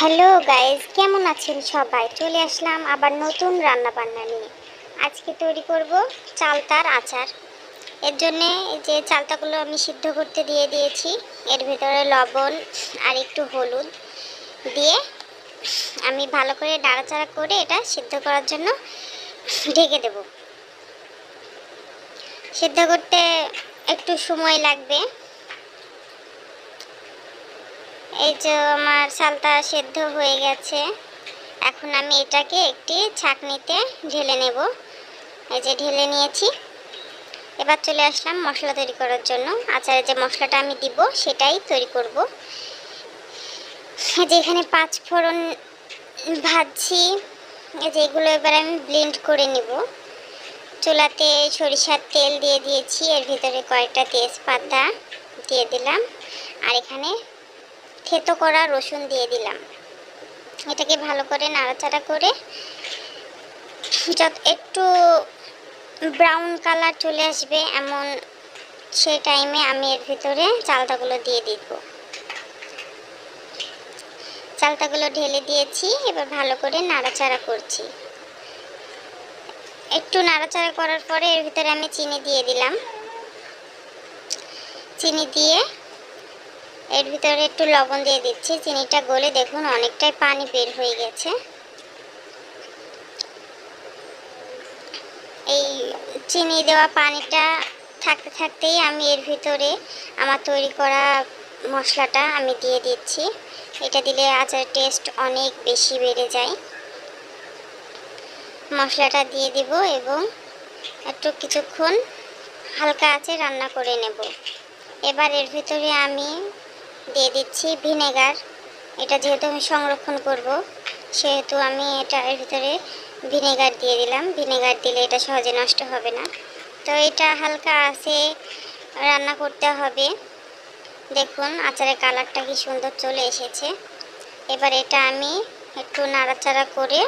Hello guys, কেমন আছেন সবাই? চলে আসলাম আবার নতুন রান্না বান্না নিয়ে। আজকে তৈরি করব চালতার আচার। এর জন্য যে চালতাগুলো আমি সিদ্ধ করতে দিয়ে দিয়েছি, এর ভিতরে লবণ আর একটু হলুদ দিয়ে আমি ভালো করে নাড়াচাড়া করে এটা সিদ্ধ করার জন্য ঢেকে দেব। সিদ্ধ করতে একটু সময় লাগবে। এই যে আমার চালতা সেদ্ধ হয়ে গেছে। এখন আমি এটাকে একটি ছাঁকনিতে ঢেলে নেব। এই যে ঢেলে নিয়েছি। এবার চলে আসলাম মশলা তৈরি করার জন্য। আচারে যে মশলাটা আমি দিব সেটাই তৈরি করব। যেখানে 5 ফোড়ন ভাজছি, যেগুলো এবার আমি ব্লেন্ড করে নিব। চুলাতে সরিষার তেল দিয়ে দিয়েছি, এর ভিতরে কয়েকটা তেজপাতা দিয়ে দিলাম, আর এখানে থেতো করা রসুন দিয়ে দিলাম। এটাকে ভালো করে নাড়াচাড়া করে যত একটু ব্রাউন কালার চলে আসবে এমন সেই টাইমে আমি এর ভিতরে চালতাগুলো দিয়ে দিব। চালতাগুলো ঢেলে দিয়েছি। এবার ভালো করে নাড়াচাড়া করছি। একটু নাড়াচাড়া করার পরে এর ভিতরে আমি চিনি দিয়ে দিলাম। চিনি দিয়ে এর ভিতরে একটু লবণ দিয়ে দিচ্ছি। চিনিটা গলে দেখুন অনেকটাই পানি বের হয়ে গেছে। এই চিনি দেওয়া পানিটা থাকতে থাকতেই আমি এর ভিতরে আমার তৈরি করা মশলাটা আমি দিয়ে দিচ্ছি। এটা দিলে আচারের টেস্ট অনেক বেশি বেড়ে যায়। মশলাটা দিয়ে দিব এবং একটু কিছুক্ষণ হালকা আঁচে রান্না করে নেব। এবার এর ভিতরে আমি দিয়ে দিচ্ছি ভিনেগার। এটা যেহেতু আমি সংরক্ষণ করব সেহেতু আমি এটা এর ভিতরে ভিনেগার দিয়ে দিলাম। ভিনেগার দিলে এটা সহজে নষ্ট হবে না। তো এটা হালকা আঁচে রান্না করতে হবে। দেখুন আচারের কালারটা কি সুন্দর চলে এসেছে। এবার এটা আমি একটু নাড়াচাড়া করে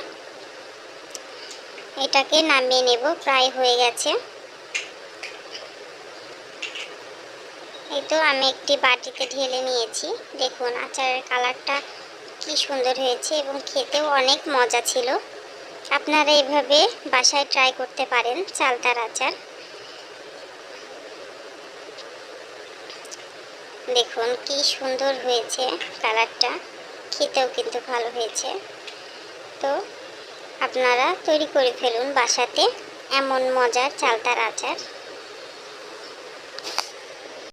এটাকে নামিয়ে নেব। প্রায় হয়ে গেছে। এই তো আমি একটি বাটিতে ঢেলে নিয়েছি। দেখুন আচারের কালারটা কি সুন্দর হয়েছে এবং খেতেও অনেক মজা ছিল। আপনারা এইভাবে বাসায় ট্রাই করতে পারেন চালতার আচার। দেখুন কি সুন্দর হয়েছে কালারটা, খেতেও কিন্তু ভালো হয়েছে। তো আপনারা তৈরি করে ফেলুন বাসাতে এমন মজার চালতার আচার।